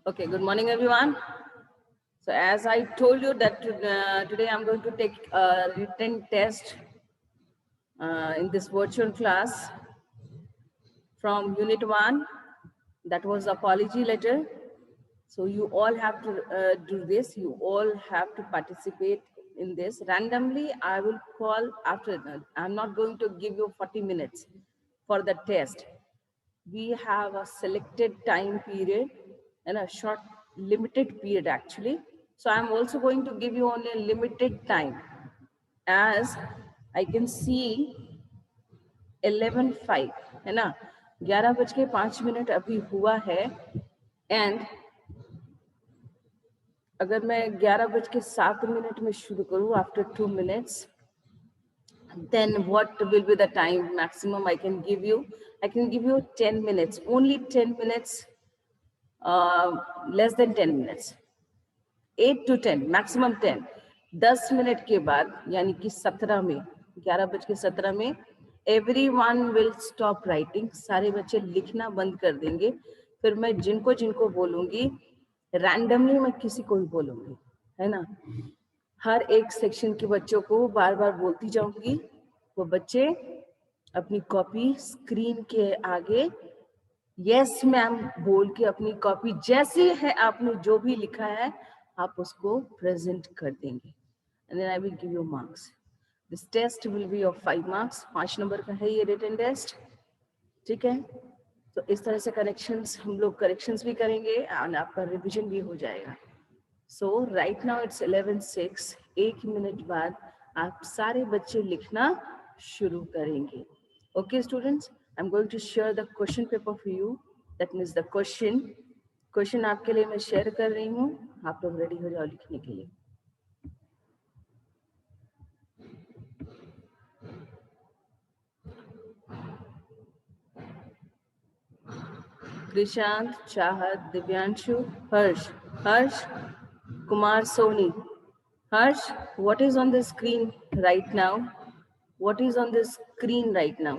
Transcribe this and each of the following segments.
Okay, good morning, everyone. So as I told you that today I'm going to take a written test in this virtual class from Unit 1. That was apology letter. So you all have to do this. You all have to participate in this. Randomly, I will call after. I'm not going to give you 40 minutes for the test. We have a selected time period and a short limited period actually. So I'm also going to give you only a limited time. As I can see 11:05 है ना, 11:05 अभी हुआ है. And अगर मैं 11:07 में शुरू करूँ after 2 minutes, then what will be the time maximum I can give you? I can give you 10 minutes, only 10 minutes, less than 10 minutes, 8 to 10, maximum 10. 10 minute के बाद यानी कि 17 में 11:17 में everyone will stop writing. सारे बच्चे लिखना बंद कर देंगे. फिर मैं जिनको जिनको बोलूंगी रैंडमली, मैं किसी को भी बोलूंगी, है ना. हर एक सेक्शन के बच्चों को बार बार बोलती जाऊंगी. वो बच्चे अपनी कॉपी स्क्रीन के आगे यस मैम बोल के अपनी कॉपी जैसी है आपने जो भी लिखा है आप उसको प्रेजेंट कर देंगे. And then I will give you marks. This test will be of 5 marks. 5 नंबर का है ये रिटन टेस्ट. ठीक है. तो इस तरह से करेक्शंस हम लोग करेक्शंस भी करेंगे और आपका रिवीजन भी हो जाएगा. So right now it's 11:06. 1 minute बाद आप सारे बच्चे लिखना शुरू करेंगे. Okay students, I am going to share the question paper for you. That means the question आपके लिए मैं शेयर कर रही हूँ. आप लोग रेडी हो जाओ लिखने के लिए. कृषांत, चाहत, दिव्यांशु, हर्ष, Kumar, Soni. Harsh, what is on the screen right now? What is on the screen right now?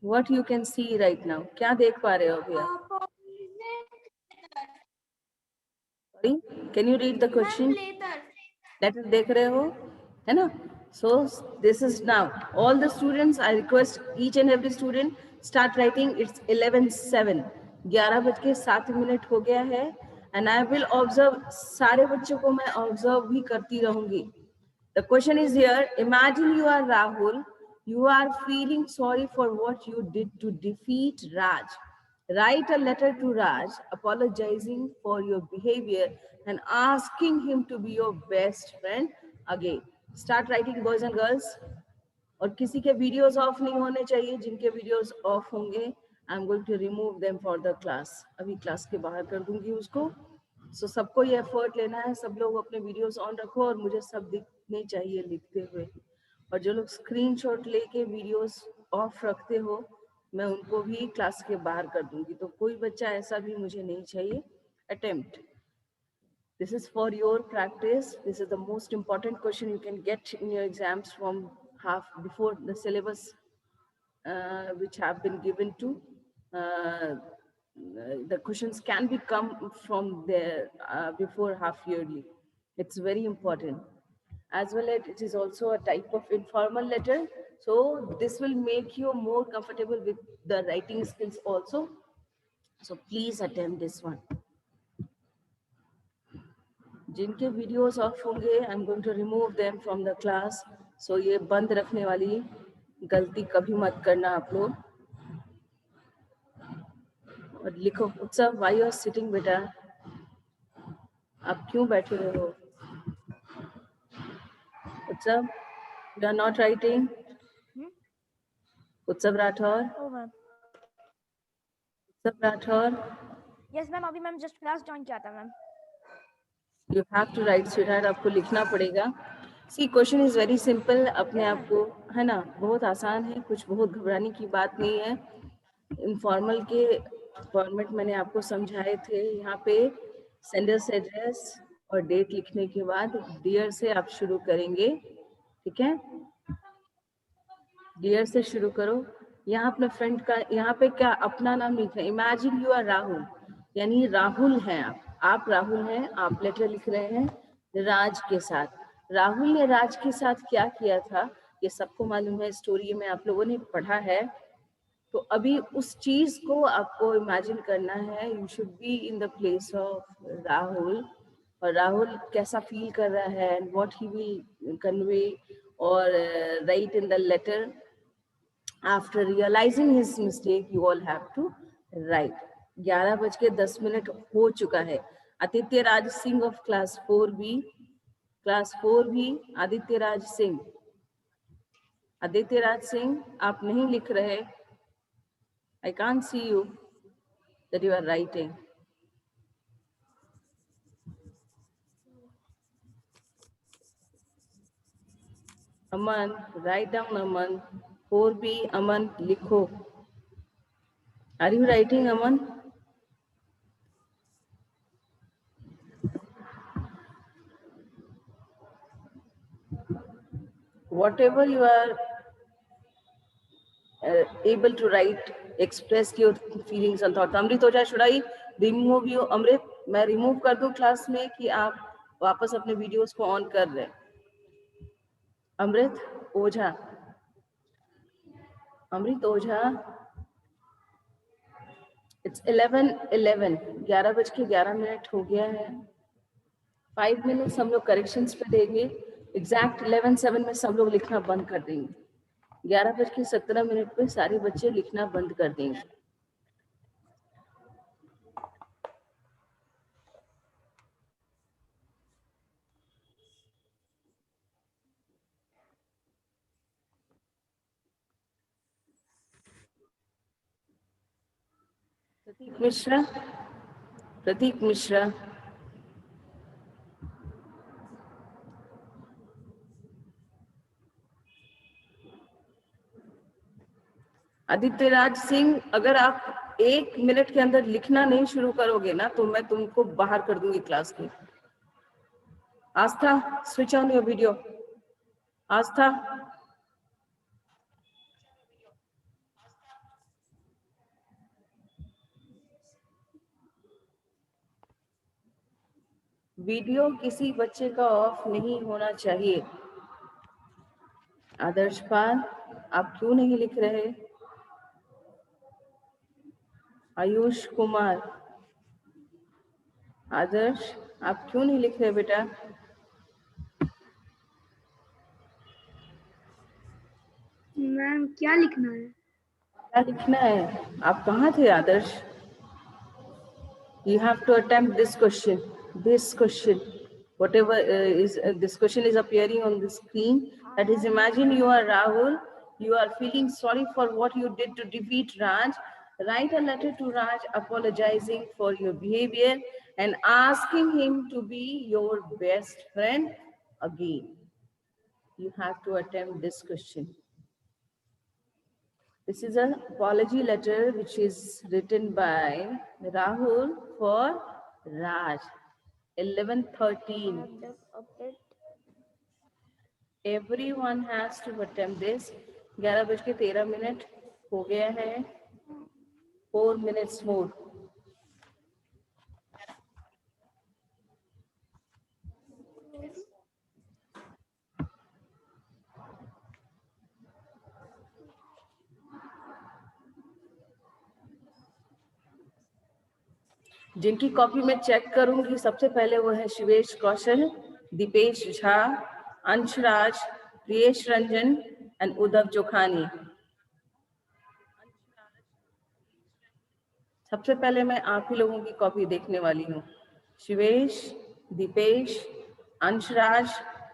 What you can see right now? क्या देख पा रहे हो अभी आप? Sorry, can you read the question? Letter देख रहे हो, है ना? So this is now. All the students, I request each and every student start writing. It's 11:07. 11:07 हो गया है. And I will observe. सारे बच्चों को मैं observe भी करती रहूंगी. The question is here. Imagine you are Rahul. You are feeling sorry for what you did to defeat Raj. Write a letter to Raj apologizing for your behavior and asking him to be your best friend again. Start writing, boys and girls. और किसी के videos of नहीं होने चाहिए. जिनके videos off होंगे I am going to remove them for the class. अभी class के बाहर कर दूंगी उसको. सो सबको ये एफर्ट लेना है. सब लोग अपने वीडियोस ऑन रखो और मुझे सब दिखने चाहिए लिखते हुए. और जो लोग स्क्रीनशॉट लेके वीडियोस ऑफ रखते हो मैं उनको भी क्लास के बाहर कर दूंगी. तो कोई बच्चा ऐसा भी मुझे नहीं चाहिए. Attempt. This is for your practice. This is the most important question you can get in your exams from half before the syllabus which have been given to. The questions can be come from there before half yearly. It's very important. As well as it is also a type of informal letter. So this will make you more comfortable with the writing skills also. So please attempt this one. जिनके videos off होंगे I am going to remove them from the class. So ये बंद रखने वाली गलती कभी मत करना आप लोग. और लिखो उत्सव, व्हाई यू आर सिटिंग बेटा, आप क्यों बैठे हुए हो? उत्सव, यू आर नॉट राइटिंग. उत्सव राठौर. उत्सव राठौर. यस मैम, अभी मैम जस्ट क्लास ज्वाइन किया था ma'am. You have to write, sweetheart. आपको लिखना पड़ेगा. See, question is very simple. अपने आप को, है ना, बहुत आसान है. कुछ बहुत घबराने की बात नहीं है. इनफॉर्मल के फॉर्मेट मैंने आपको समझाए थे. यहाँ पे सेंडर्स एड्रेस और डेट लिखने के बाद डियर से आप शुरू करेंगे. ठीक है, डियर से शुरू करो. यहाँ अपने फ्रेंड का, यहाँ पे क्या अपना नाम लिखना है. Imagine you are Rahul. यानी राहुल हैं आप राहुल हैं, आप लेटर लिख रहे हैं राज के साथ। राहुल ने राज के साथ क्या किया था ये सबको मालूम है, स्टोरी में आप लोगों ने पढ़ा है। तो अभी उस चीज को आपको इमेजिन करना है, you should be in the place of Rahul, और राहुल कैसा फील कर रहा है and what he will convey और write in the letter. After realizing his mistake you all have to write. 11:10 हो चुका है। Aditya Raj Singh of class 4B, Aditya Raj Singh, आप नहीं लिख रहे। I can't see you that you are writing. Aman, write down Aman. 4B, Aman, लिखो। Are you writing, Aman? Whatever you are able to write, express your feelings and thoughts. Amrit Oja, should I remove you? Amrit, मैं remove कर दूं class में कि आप वापस अपने videos को ऑन कर रहे हैं? अमृत ओझा, अमृत ओझा, इट्स 11:11, 11:11 हो गया है। 5 मिनट्स हम लोग करेक्शंस पे देंगे। एग्जैक्ट 11:07 में सब लोग लिखना बंद कर देंगे। 11:17 पे सारे बच्चे लिखना बंद कर देंगे। प्रतीक मिश्रा, आदित्य राज सिंह, अगर आप 1 मिनट के अंदर लिखना नहीं शुरू करोगे ना तो मैं तुमको बाहर कर दूंगी क्लास की। Astha, switch on your video. Astha, video किसी बच्चे का ऑफ नहीं होना चाहिए। आदर्श पाल, आप क्यों नहीं लिख रहे? आयुष कुमार, आदर्श आप क्यों नहीं लिख रहे बेटा? मैम क्या लिखना है? क्या लिखना है? आप कहाँ थे आदर्श? You have to attempt this question. Whatever this question is appearing on the screen. That is, imagine you are Rahul. You are feeling sorry for what you did to defeat Raj. Write a letter to Raj apologizing for your behavior and asking him to be your best friend again. You have to attempt this question. This is an apology letter which is written by Rahul for Raj. 11:13. Everyone has to attempt this. 11:13 हो गया है. 4 minutes more. जिनकी copy में check करूंगी सबसे पहले वो है शिवेश कौशल, दीपेश झा, अंशराज, प्रियेश रंजन एंड उद्धव चोखानी। सबसे पहले मैं आप ही लोगों की कॉपी देखने वाली हूँ। Shivesh, Deepesh, Anshraj,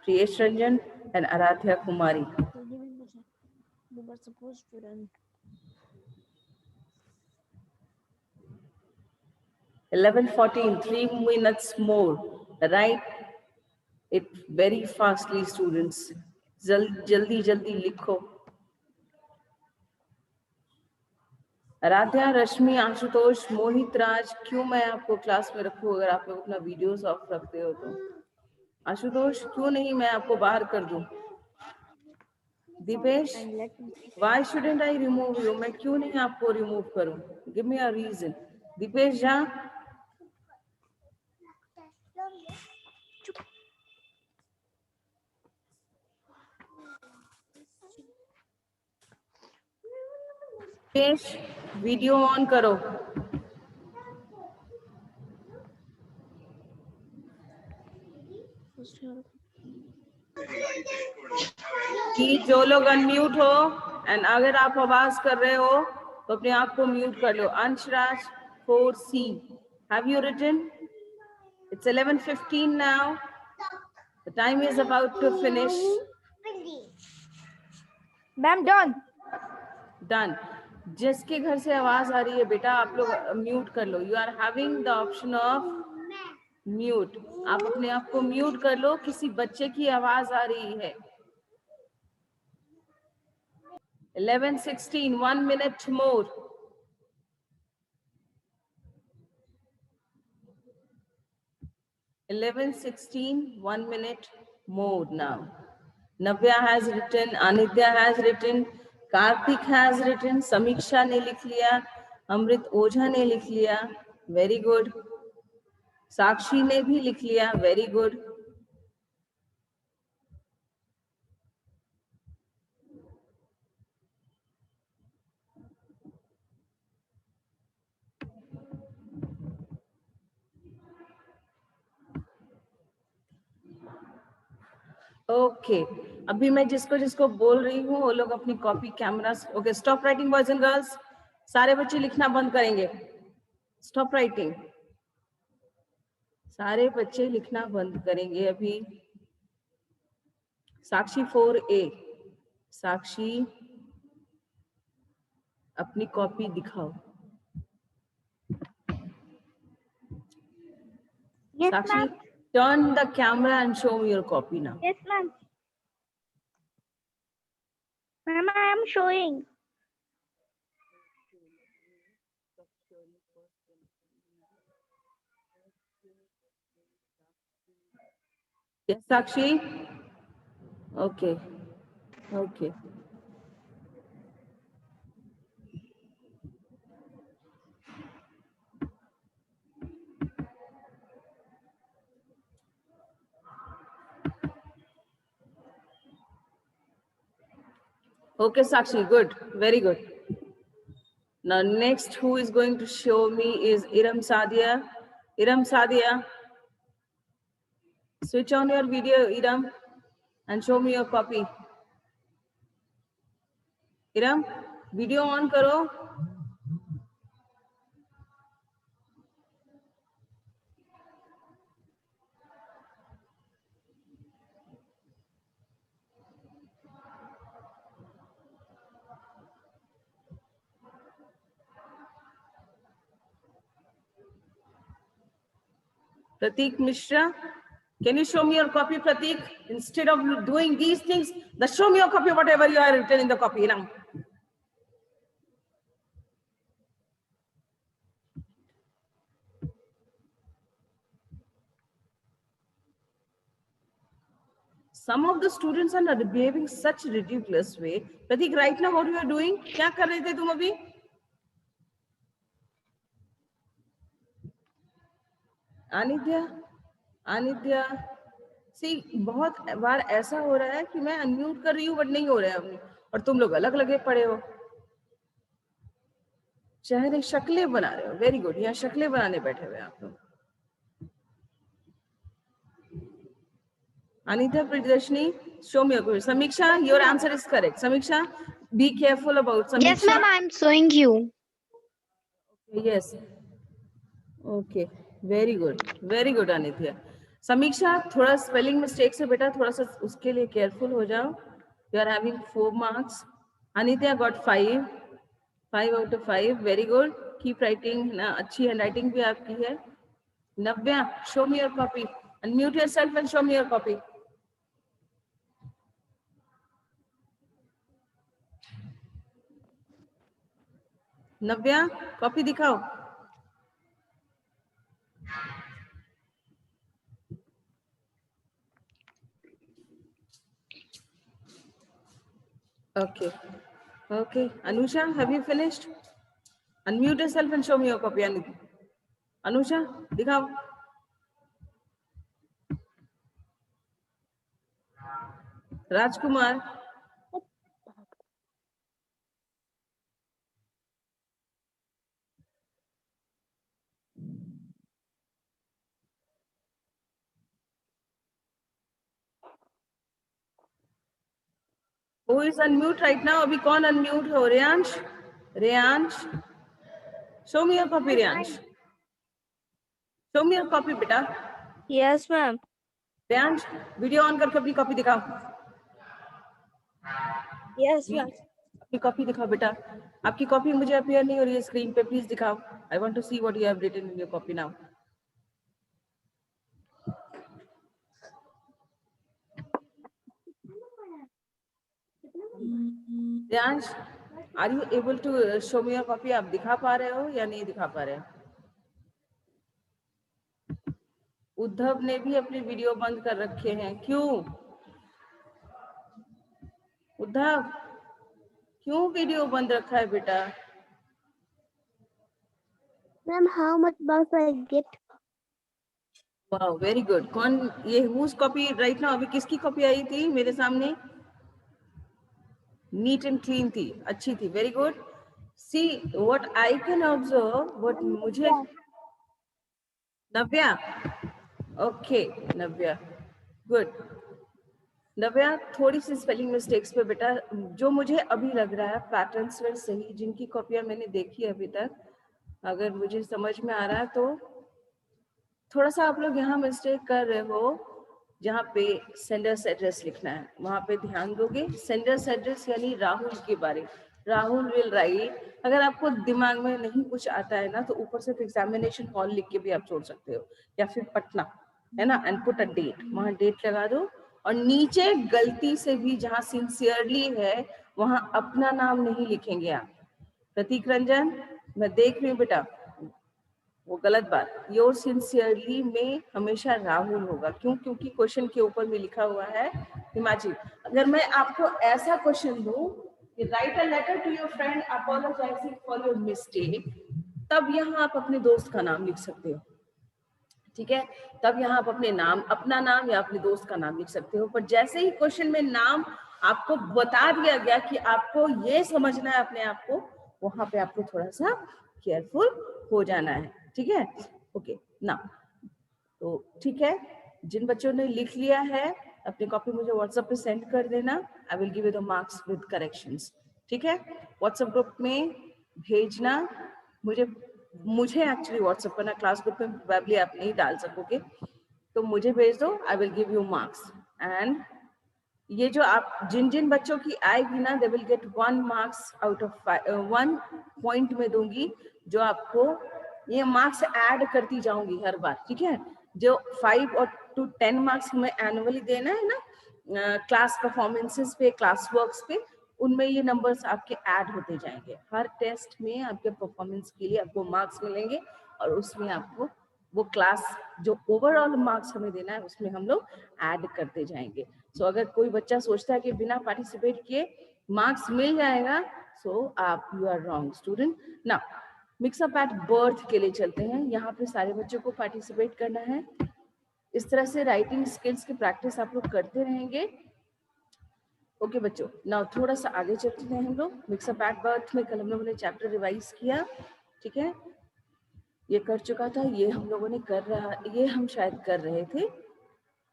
Priyesh Ranjan and Aaradhya Kumari. We were supposed to run. 11:14, 3 minutes more. Write it very fastly, students. जल्दी जल्दी लिखो। आराध्या, रश्मि, आशुतोष, मोहित राज, क्यों मैं आपको क्लास में रखूं अगर आप लोग अपना वीडियोस ऑफ रखते हो तो? आशुतोष, क्यों नहीं मैं आपको बाहर कर दूं? Dipesh, why shouldn't I remove you? मैं क्यों नहीं आपको रिमूव करूं? Give me a reason. Deepesh Jha, Nimesh video on करो। कि जो लोग अनम्यूट हो एंड अगर आप आवाज कर रहे हो तो अपने आप को म्यूट कर लो। Anshraj 4C, have you written? It's 11:15 now. The time is about to finish. Ma'am done. Done. जिसके घर से आवाज आ रही है बेटा आप लोग म्यूट कर लो। You are having the option of mute. आप अपने आप को म्यूट कर लो, किसी बच्चे की आवाज आ रही है। 11:16, 1 minute more. 11:16, 1 minute more now. Navya has written, Anidya has written, Karthik has written, Samiksha ने लिख लिया, अमृत ओझा ने लिख लिया, very good. साक्षी ने भी लिख लिया, very good. ओके अभी मैं जिसको जिसको बोल रही हूँ वो लोग अपनी copy camera. Okay stop writing boys and girls. सारे बच्चे लिखना बंद करेंगे। Stop writing. सारे बच्चे लिखना बंद करेंगे अभी। साक्षी 4A, साक्षी अपनी कॉपी दिखाओ। Yes, Sakshi, ma'am. turn the camera and show me your copy now. Yes, ma'am. Ma'am, I am showing. Yes, Sakshi? Okay. Okay. Okay, Sakshi, good. Very good. Now, next who is going to show me is Iram Sadia. Iram Sadia, switch on your video, Iram, and show me your copy. Iram, video on karo. Pratik Mishra, can you show me your copy, Pratik? Instead of doing these things, just show me your copy, whatever you have written in the copy. Now. Some of the students are behaving such ridiculous way. Pratik, right now, what you are doing? क्या कर रहे थे तुम अभी? अनिद्या, अनिद्या, सी बहुत बार ऐसा हो रहा है कि मैं अनम्यूट कर रही हूँ बट नहीं हो रहा है अभी, और तुम लोग अलग लगे पड़े हो, चेहरे शक्लें बना रहे हो। वेरी गुड, यहाँ शक्लें बनाने बैठे हुए आप लोग। Anita Priyadarshini, show me your question. Samiksha, your answer is correct. Samiksha, be careful about Samiksha. Yes, ma'am, I am showing you. Yes. Okay. Very good. Very good, Anitya. Samiksha, थोड़ा spelling mistake से बेटा थोड़ा सा उसके लिए careful हो जाओ. You are having 4 marks. Anitya got 5. 5 out of 5. Very good. Keep writing. ना अच्छी handwriting भी आपकी है. Navya, show me your copy. Unmute yourself and show me your copy. Navya copy दिखाओ। Okay. Okay. Anusha, have you finished? Unmute yourself and show me your copy. Anusha, दिखाओ। राजकुमार, Who is unmute right now? अभी कौन unmute हो? Reyansh? Reyansh? Show me your copy, Reyansh. Show me your copy, बेटा. Yes, ma'am. Reyansh, video on करके अपनी copy दिखाओ. Yes, जी, ma'am. अपनी copy दिखाओ बेटा. आपकी कॉपी मुझे अपीयर नहीं हो रही है स्क्रीन पे, प्लीज दिखाओ. I want to see what you have written in your copy now. Reyansh, are you able to show me your copy? आप दिखा पा रहे हो या नहीं दिखा पा रहे हो? उद्धव ने भी अपनी वीडियो बंद कर रखे हैं. क्यों उद्धव, क्यों वीडियो बंद रखा है बेटा? Ma'am, how much marks I get? वाह, वेरी गुड. कौन ये whose copy right now? अभी किसकी कॉपी आई थी मेरे सामने? नीट एंड क्लीन थी, अच्छी थी. Very good. See what I can observe, what मुझे. नव्या, ओके नव्या, गुड. नव्या, थोड़ी सी स्पेलिंग मिस्टेक्स पे बेटा, जो मुझे अभी लग रहा है पैटर्न्स में सही, जिनकी कॉपियां मैंने देखी अभी तक, अगर मुझे समझ में आ रहा है तो थोड़ा सा आप लोग यहाँ मिस्टेक कर रहे हो. जहाँ पे सेंडर्स एड्रेस लिखना है वहां पे ध्यान दोगे. सेंडर्स एड्रेस यानी राहुल के बारे, राहुल विल राइट. अगर आपको दिमाग में नहीं कुछ आता है ना, तो ऊपर से एग्जामिनेशन हॉल लिख के भी आप छोड़ सकते हो, या फिर पटना, है ना, एंड पुट अ डेट. वहां डेट लगा दो. और नीचे गलती से भी जहाँ सिंसियरली है वहां अपना नाम नहीं लिखेंगे आप. प्रतीक रंजन, मैं देख रही हूँ बेटा, वो गलत बात. योर सिंसियरली में हमेशा राहुल होगा. क्यों? क्योंकि क्वेश्चन के ऊपर में लिखा हुआ है. इमेजिन अगर मैं आपको ऐसा क्वेश्चन दूं कि write a letter to your friend apologising for your mistake, तब यहाँ आप अपने दोस्त का नाम लिख सकते हो. ठीक है, तब यहाँ आप अपने नाम, अपना नाम या अपने दोस्त का नाम लिख सकते हो. पर जैसे ही क्वेश्चन में नाम आपको बता दिया गया कि आपको ये समझना है अपने आप को, वहां पे आपको थोड़ा सा केयरफुल हो जाना है. ठीक है, ओके ना. तो ठीक है, जिन बच्चों ने लिख लिया है अपनी कॉपी मुझे व्हाट्सएप पे सेंड कर देना. आई will give you the marks with corrections. ठीक है, व्हाट्सएप ग्रुप में भेजना. मुझे एक्चुअली व्हाट्सएप करना, क्लास ग्रुप में प्रोबेबली आप नहीं डाल सकोगे, तो मुझे भेज दो. आई will give you marks. And ये जो आप जिन जिन बच्चों की आएगी ना, they will get 1 marks out of 1 point में दूंगी, जो आपको ये मार्क्स ऐड करती जाऊंगी हर बार. ठीक है, जो 5 और टू 10 मार्क्स हमें एनुअली देना है ना क्लास परफॉर्मेंसेस पे, क्लास वर्क्स पे, उनमें ये नंबर्स आपके ऐड होते जाएंगे. हर टेस्ट में आपके परफॉर्मेंस के लिए आपको मार्क्स मिलेंगे, और उसमें आपको वो क्लास जो ओवरऑल मार्क्स हमें देना है उसमें हम लोग ऐड करते जाएंगे. सो अगर कोई बच्चा सोचता है कि बिना पार्टिसिपेट किए मार्क्स मिल जाएगा, सो आप यू आर रॉन्ग स्टूडेंट. ना, मिक्सअप एट बर्थ के लिए चलते हैं. यहाँ पे सारे बच्चों को पार्टिसिपेट करना है. इस तरह से राइटिंग स्किल्स की प्रैक्टिस आप लोग करते रहेंगे. ओके बच्चों, ना थोड़ा सा आगे चलते हैं हम लोग. मिक्सअप एट बर्थ में कल हम लोगों ने चैप्टर रिवाइज किया. ठीक है, ये कर चुका था, ये हम लोगों ने ये हम शायद कर रहे थे,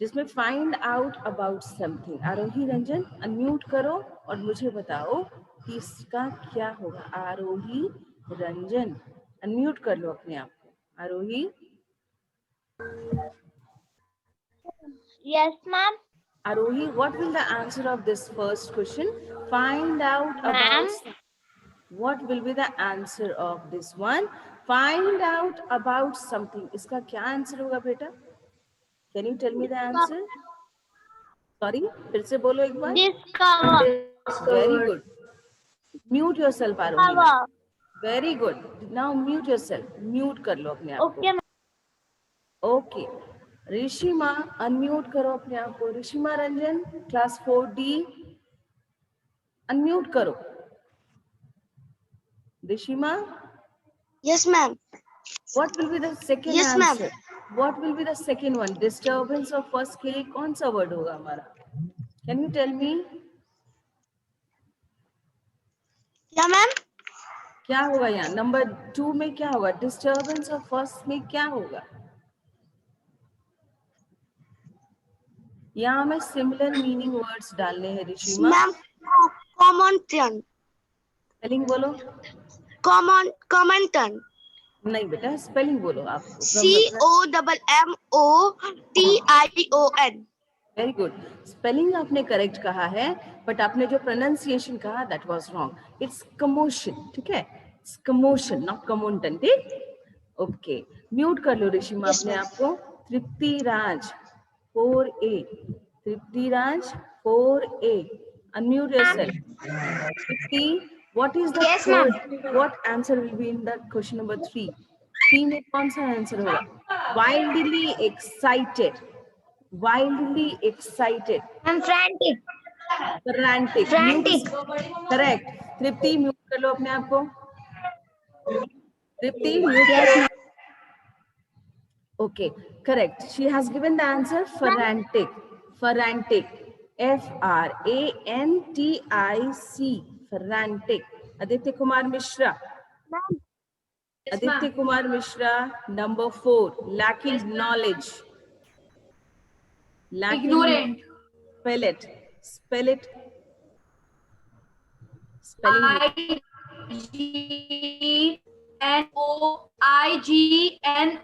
जिसमें find out about something. Aarohi Ranjan, unmute करो और मुझे बताओ कि इसका क्या होगा. आरोही रंजन, अनम्यूट कर लो अपने आप को. आरोही. Yes, ma'am. Arohi, what will the answer of this first question? Find out Ma'am. about. What will be the answer of this one? Find out about something. इसका क्या आंसर होगा बेटा? Can you tell me the answer? Sorry, फिर से बोलो एक बार. Discover. Very good. Mute yourself, Arohi. Discover. Very good. Now mute yourself. Mute कर लो अपने आप को. Okay, ma'am. Okay. ऋषिमा, unmute करो अपने आप को. ऋषिमा रंजन, क्लास 4D, unmute करो. Rishima? Yes, ma'am. What will be the second Yes, ma'am. answer? What will be the second one? Disturbance of first के लिए कौन सा word होगा हमारा? Can you tell me? क्या मैम? क्या होगा यहाँ? नंबर 2 में क्या होगा? Disturbance of first में क्या होगा? यहाँ हमें similar meaning words डालने हैं ऋषिमा. Ma'am Commenton. स्पेलिंग बोलो। Commenton. नहीं बेटा, स्पेलिंग बोलो आप। COMMOTION. वेरी गुड, स्पेलिंग आपने करेक्ट कहा है, बट आपने जो प्रोनाउंसिएशन कहा that was wrong. It's commotion, ठीक है, इट्स कमोशन नॉट कमोंटन, ठीक। ओके, म्यूट कर लो ऋषिमा Yes, अपने ma'am. आप को। तृप्ति राज 4A, Tripti Raj 4A, unmute yourself. Tripti, what is the Yes, ma'am. third, what answer will be in the question number 3? 3 में कौन सा आंसर होगा? Wildly excited, wildly excited, I'm frantic. frantic, mute, Frantic. correct. Tripti, mute कर लो अपने आप को। Tripti, mute Yes, करो। ma'am. Okay, correct. She has given the answer frantic. Frantic. FRANTIC. Frantic. Aditya Kumar Mishra. Ma'am. Aditya Kumar Mishra, number 4. Lacking knowledge. Lacking. Ignorant. Spell it. Spell it. Spelling. IGNORANT.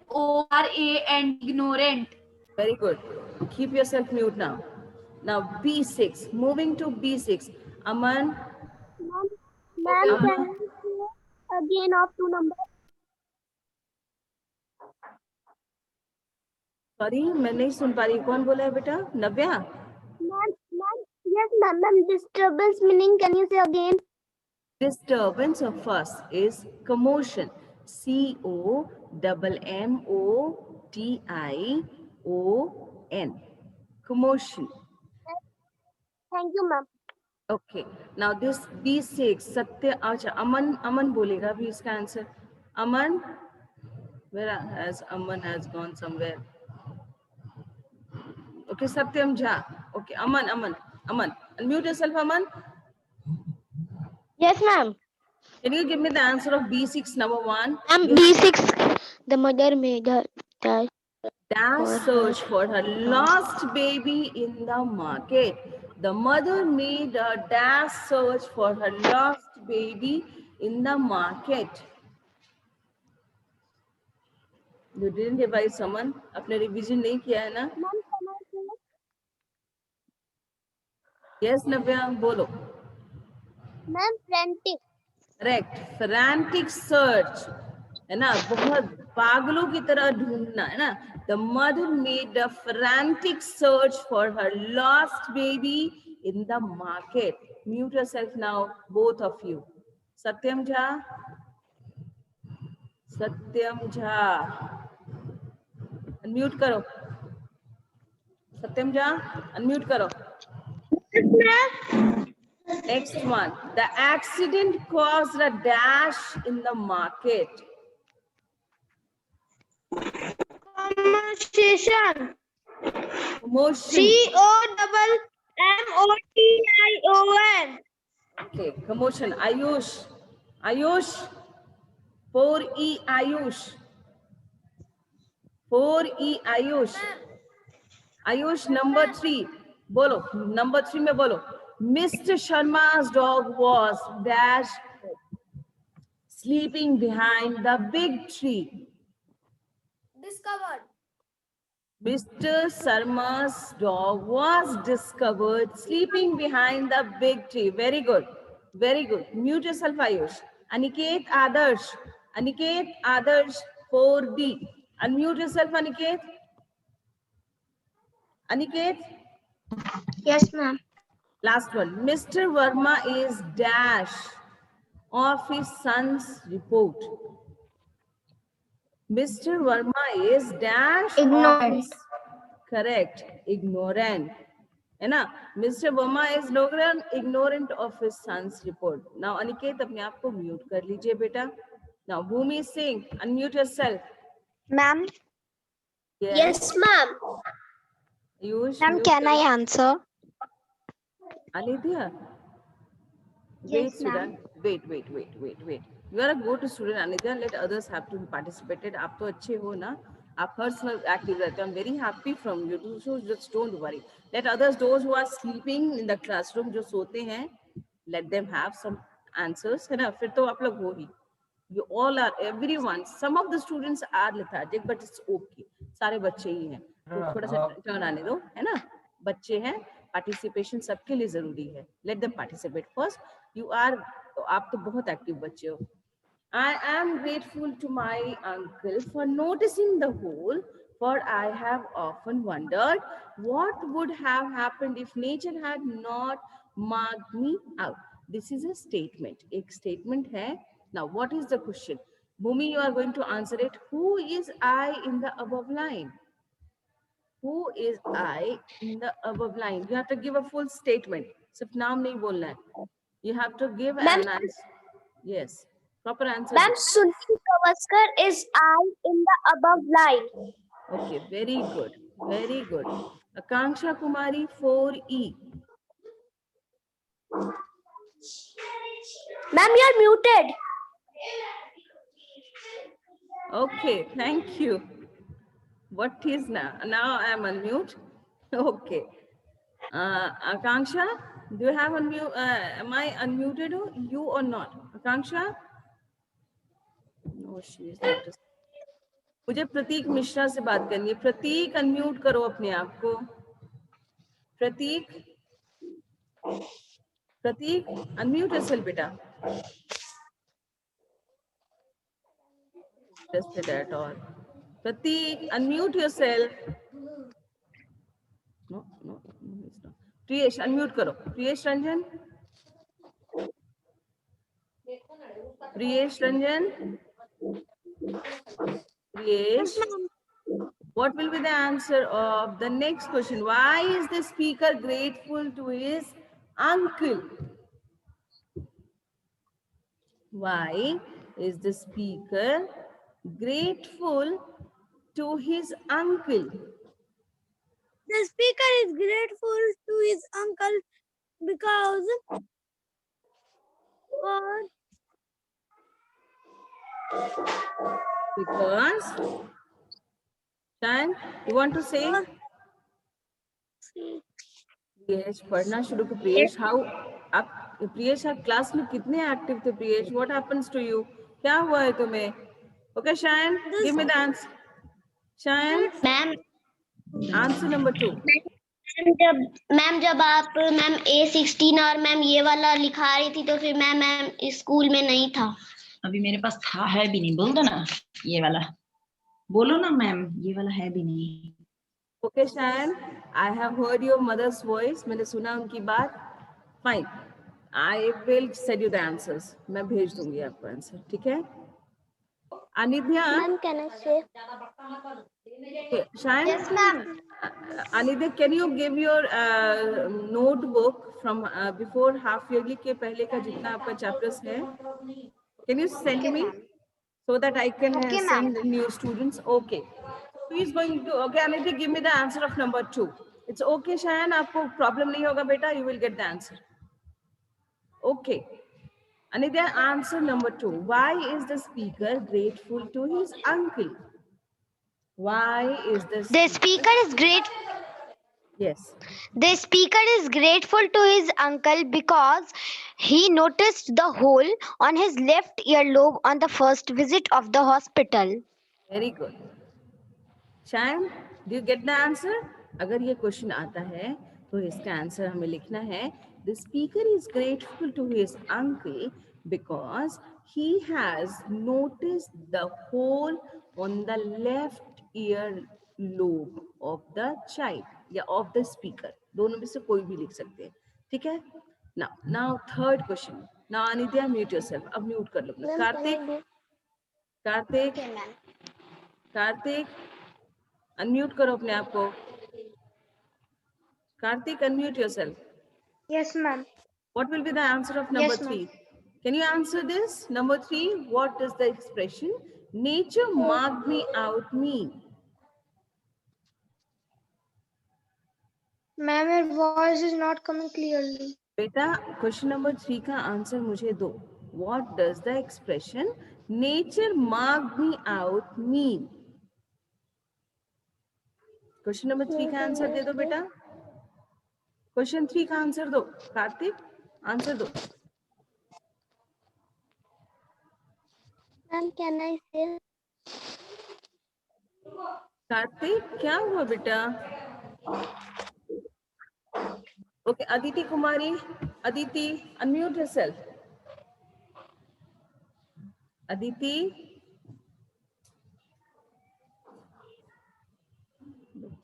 Ignorant. Very good. Keep yourself mute now. Now B6. Moving to B6. Aman. Ma'am, can you say again of two numbers? Sorry, मैं नहीं सुन पा रही। कौन बोला है बेटा? नव्या। Ma'am, yes, ma'am. Disturbance meaning, can you say again? Disturbance of first is commotion. COMMOTION. Commotion. Thank you, ma'am. Okay. Now this B6. सत्य। अच्छा, अमन बोलेगा भी इसका answer. Aman, where has Aman has gone somewhere? Okay, Satyam Jha. Okay, Aman. Unmute yourself, Aman. Yes, ma'am. Can you give me the answer of B6 number 1? Ma'am, B6. The mother made a dash. Dash search for her lost baby in the market. The mother made a dash search for her lost baby in the market. You didn't revise someone? आपने revision नहीं किया है ना? Ma'am, can I say? Yes, Navya, बोलो. Ma'am, frantic. Correct. Frantic search, है ना, बहुत पागलों की तरह ढूंढना, है ना. The mother made a frantic search for her lost baby in the market. Mute yourself now, both of you. Satyam Jha. Unmute करो. Satyam Jha, unmute करो. Next one. The accident caused a dash in the market. Commotion. Commotion. COMMOTION. Okay, commotion. Ayush. 4E Ayush. 4E Ayush. Ayush, number 3. Bolo. Number 3 में बोलो. Mr. Sharma's dog was dash sleeping behind the big tree. Discovered. Mr. Sharma's dog was discovered sleeping behind the big tree. Very good. Very good. Mute yourself, Ayush. Aniket Adarsh. 4D. Unmute yourself, Aniket. Yes, ma'am. Last one. Mr. Verma is dash of his son's report. Mr. Verma is dash Ignorant. of his, correct, ignorant. है ना? Mr. Verma is ignorant of his son's report. Now Aniket, अपने आप को mute कर लीजिए बेटा. Now Bhumi Singh, unmute yourself. Ma'am. Yes, ma'am. Ayush, Ma'am, mute can करो. I answer? Alidya. Yes, Wait, ma'am. student. Wait. You are a good student, Anidya. Let others have to participate. आप तो अच्छे हो ना? आप हर समय active रहते हो. I'm very happy from you. So just don't worry. Let others, those who are sleeping in the classroom, जो सोते हैं, let them have some answers, है ना? फिर तो आप लोग हो ही. You all are, everyone, some of the students are lethargic, but it's okay. सारे बच्चे ही हैं, तो थोड़ा सा टर्न आने दो, है ना? बच्चे हैं, पार्टिसिपेशन सबके लिए जरूरी है. Let them participate first. You are, आप तो बहुत एक्टिव बच्चे हो. I am grateful to my uncle for noticing the hole, for I have often wondered what would have happened if nature had not marked me out. This is a statement. एक statement है. Now, what is the question? Bhumi, you are going to answer it. Who is I in the above line? Who is I in the above line? You have to give a full statement. सिर्फ नाम नहीं बोलना है. You have to give an answer. Yes. Proper answer. Ma'am, Sunil Gavaskar is I in the above line. Okay, very good. Very good. Akanksha Kumari 4E. Ma'am, you are muted. Okay, thank you. What is now? Now I am unmute. Okay. Akanksha, do you have unmute? Am I unmuted you or not? Akanksha? No, she is not. मुझे प्रतीक मिश्रा से बात करनी है. प्रतीक unmute करो अपने आप को. प्रतीक, प्रतीक unmute yourself बेटा. Tested at all. Prateek, unmute yourself. No, it's not. Priyesh, unmute karo. Priyesh Ranjan. Priyesh Ranjan. Priyesh. What will be the answer of the next question? Why is the speaker grateful to his uncle? Why is the speaker grateful to his uncle? The speaker is grateful to his uncle because Shan, you want to say? Priyesh पढ़ना शुरू कर. Priyesh, how आप, प्रियेश आप class में कितने active थे? Priyesh, what happens to you? क्या हुआ है तुम्हें? Okay Shayan, give me the answer. Shayan, ma'am, answer number 2. जब आप मैम A16 और मैम ये वाला लिखा रही थी तो फिर मैम स्कूल में नहीं था. अभी मेरे पास था, है भी नहीं. बोल दो ना ये वाला. बोलो ना मैम, ये वाला है भी नहीं. Okay Shayan, I have heard your mother's voice. मैंने सुना उनकी बात. Fine, I will send you the answers. मैं भेज दूंगी आपको आंसर, ठीक है? अनिध्या, ma'am can I say? Shayan, yes ma'am. Anidya, can you give your notebook from before half yearly के पहले का जितना आपका chapters है? Can you send me so that I can send new students? Okay. Who is going to? Okay, Anidya, give me the answer of number 2. It's okay, Shayan. आपको problem नहीं होगा बेटा. You will get the answer. Okay. Anidya, answer number 2. Why is the speaker grateful to his uncle? Why is this? The speaker is great. Yes. The speaker is grateful to his uncle because he noticed the hole on his left earlobe on the first visit of the hospital. Very good. Shayan, do you get the answer? अगर ये question आता है तो इसका answer हमें लिखना है. The speaker is grateful to his uncle because he has noticed the hole on the left ear lobe of the child या of the speaker. दोनों में से कोई भी लिख सकते हैं, ठीक है? Now third question. Now Anidya, mute yourself. अब mute कर लो. कार्तिक अनम्यूट करो अपने आप को. Kartik, unmute yourself. Yes, ma'am. What will be the answer of number 3? Can you answer this? Number 3, what does the expression nature marked me out mean? Ma'am, your voice is not coming clearly. बेटा, question number 3 का answer मुझे दो. What does the expression nature marked me out mean? Question number 3 का answer दे दो बेटा. Question 3 का answer दो. Kartik, answer दो. Ma'am, can I say? Kartik क्या हुआ बेटा? Okay, Aditi Kumari, Aditi unmute yourself. Aditi,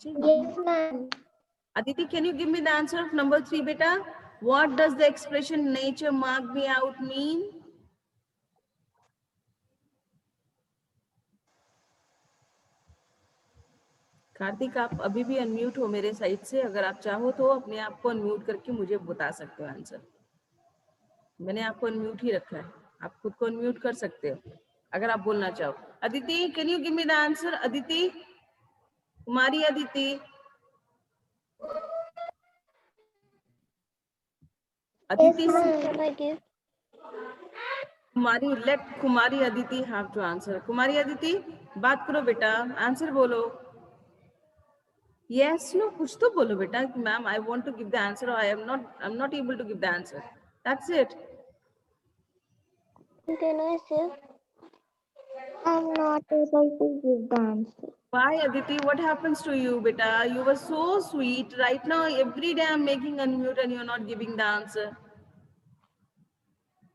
Yes, ma'am. Aditi, can you give me the answer of number 3, beta? What does the expression nature mark me out mean? Kartik, आप अभी भी unmute हो मेरे साइड से. अगर आप चाहो तो अपने आप को अनम्यूट करके मुझे बता सकते हो आंसर. मैंने आपको अनम्यूट ही रखा है, आप खुद को अनम्यूट कर सकते हो अगर आप बोलना चाहो. Aditi, can you give me the answer? Aditi Kumari, Aditi. Yes, Aditi, ma'am. Can I give? Kumari, let Kumari Aditi have to answer. Kumari Aditi, बात करो बेटा, आंसर बोलो. Yes, no, कुछ तो बोलो बेटा. Ma'am, I want to give the answer, or I'm not able to give the answer. That's it. Can I say? I'm not able to give the answer. Why, Aditi? What happens to you, beta? You were so sweet. Right now, every day I'm making unmute and you're not giving the answer.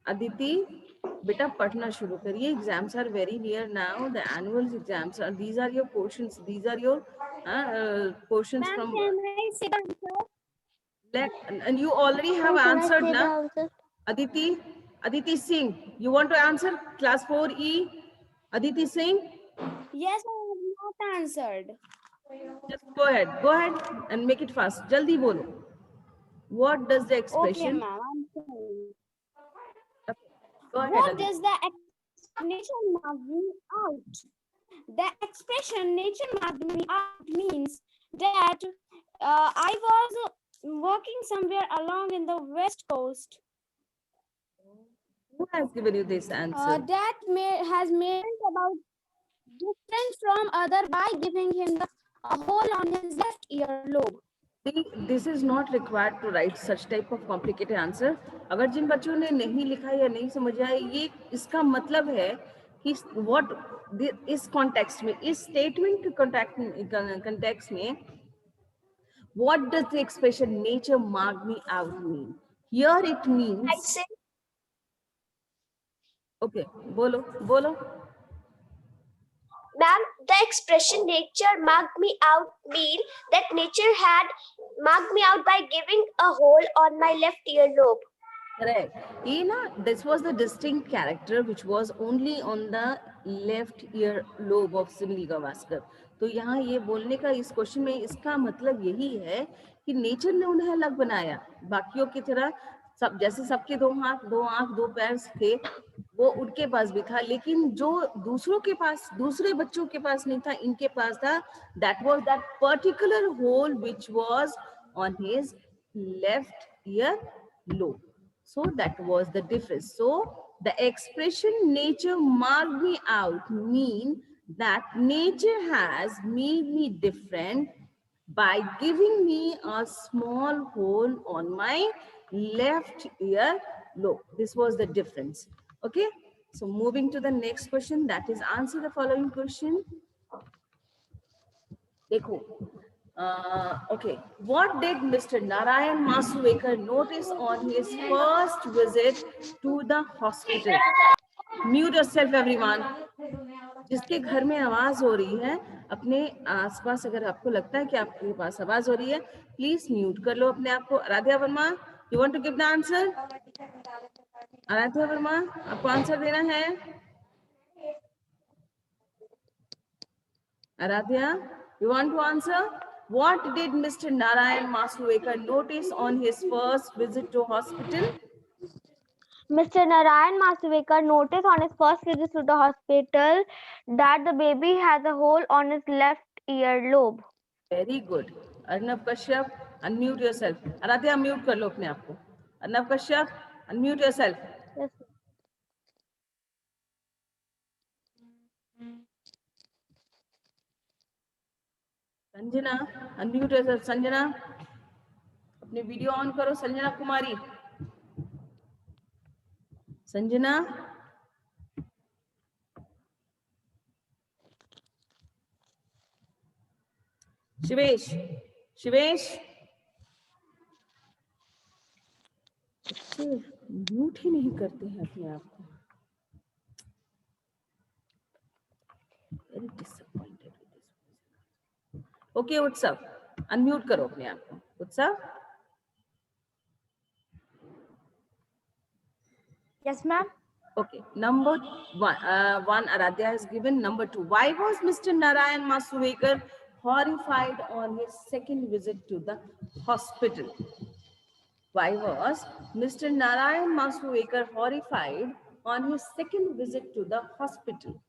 Aditi, beta, पढ़ना शुरू करिए. Exams are very near now. The annual exams are. These are your portions. These are your portions Ma'am, from. can I say the answer? And you already have Ma'am, can I answered, say the na? answer? Aditi Singh, you want to answer? Class 4E, Aditi Singh, Yes, I have not answered. just go ahead and make it fast. Jaldi bolo. What does the Okay, expression? ma'am. I'm saying. Go ahead, What Aditi. does the explanation mark me out? The expression nature marked me out means that I was working somewhere along in the west coast. Who has given you this answer? That has made about different from other by giving him a hole on his left earlobe. See, this is not required to write such type of complicated answer. अगर जिन बच्चों ने नहीं लिखा या नहीं समझा है, ये इसका मतलब है कि what इस context में, इस statement context में, what does the expression nature mark me out mean? Here it means. I say. Okay, bolo. Ma'am, the expression nature marked me out mean that nature had marked me out by giving a hole on my left earlobe. Correct. This was the distinct character which was only on the left ear lobe of Simli Gavaskar. तो यहाँ ये बोलने का इस question में इसका मतलब यही है कि नेचर ने उन्हें अलग बनाया. बाकियों की तरह सब, जैसे सबके 2 हाथ 2 आंख 2 पैर थे, वो उनके पास भी था, लेकिन जो दूसरों के पास, दूसरे बच्चों के पास नहीं था, इनके पास था. That was that particular hole which was on his left ear lobe. So that was the difference. So the expression nature marked me out mean that nature has made me different by giving me a small hole on my left ear lobe. This was the difference. Okay. So moving to the next question, that is answer the following question. देखो. Okay, what did Mr. Narayan Masuvekar notice on his first visit to the hospital? Mute yourself, everyone. जिसके घर में आवाज हो रही है, अपने आसपास अगर आपको लगता है कि आपके पास आवाज हो रही है, प्लीज म्यूट कर लो अपने आप को. Aaradhya Verma, you want to give the answer? Aaradhya Verma, आपको आंसर देना है? Aaradhya, you want to answer? What did Mr. Narayan Masuvekar notice on his first visit to hospital? Mr. Narayan Masuvekar noticed on his first visit to the hospital that the baby has a hole on his left earlobe. Very good. Arnab Kashyap, unmute yourself. Aradhya, unmute कर लो अपने आप को. Arnab Kashyap, unmute yourself. Yes. Sanjana, unmute yourself. Sanjana, अपने video on करो. संजना कुमारी. Sanjana, Shivesh, Shivesh mute ही नहीं करते हैं अपने आप को। Very disappointed with this. Okay उत्सव, अनम्यूट करो अपने आप को। उत्सव, Yes, ma'am. okay, number one Aradhya has given. Number two, why was Mr. Narayan Masuvekar horrified on his second visit to the hospital? Why was Mr. Narayan Masuvekar horrified on his second visit to the hospital?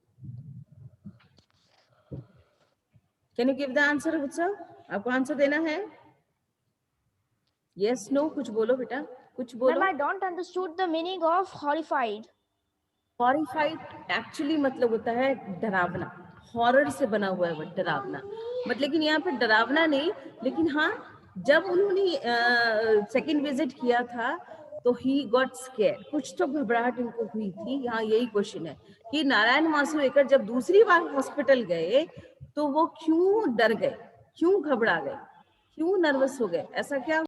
Can you give the answer, Utsav? आपको answer देना है? Yes, no, कुछ बोलो बेटा, कुछ बोलो। Ma'am, I don't understood the meaning of horrified. Horrified actually मतलब होता है डरावना, हॉरर से बना हुआ है वो डरावना, बट लेकिन यहाँ पे डरावना नहीं, लेकिन हाँ जब उन्होंने सेकंड विजिट किया था तो ही गॉट स्केयर, कुछ तो घबराहट इनको हुई थी। यहाँ यही क्वेश्चन है कि नारायण मासूलेकर जब दूसरी बार हॉस्पिटल गए तो वो क्यों डर गए, क्यों घबरा गए, क्यों नर्वस हो गए, ऐसा क्या